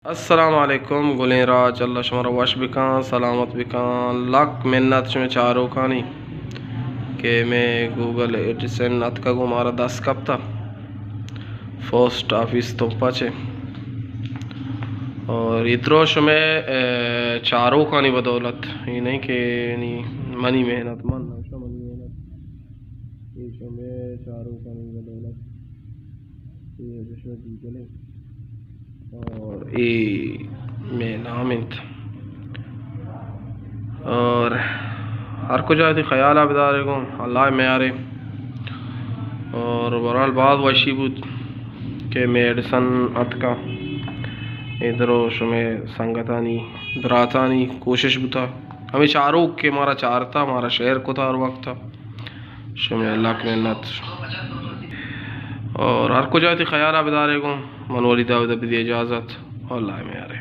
السلام علیکم گلیں راج اللہ شمار وش بکان سلامت بکان لک منت شمع چارو کانی کہ میں گوگل ایڈسن ات کا گو مارا 10 کپتا پوسٹ آفس تو پچے اور ادھرو شمع چارو کانی بدولت یہ نہیں کہ منی محنت من منی محنت یہ شمع چارو کانی بدولت یہ رشوت دی چلے اور میں نام انت اور ہر کو جاتی خیال آبدارے کو اللہ میں آرے اور برحال بعض وشی بود کہ میں ایڈسن ات کا ادھرو شمع سنگتانی براتانی کوشش بتا ہمیں چاروں کہ مارا چارتا ہمارا شہر کو تھا ہر وقت تھا شمع اللہ کی محنت اور ہر کو جاتی خیال آبدارے کو منولی داود ابدی اجازت اللہ میں آرے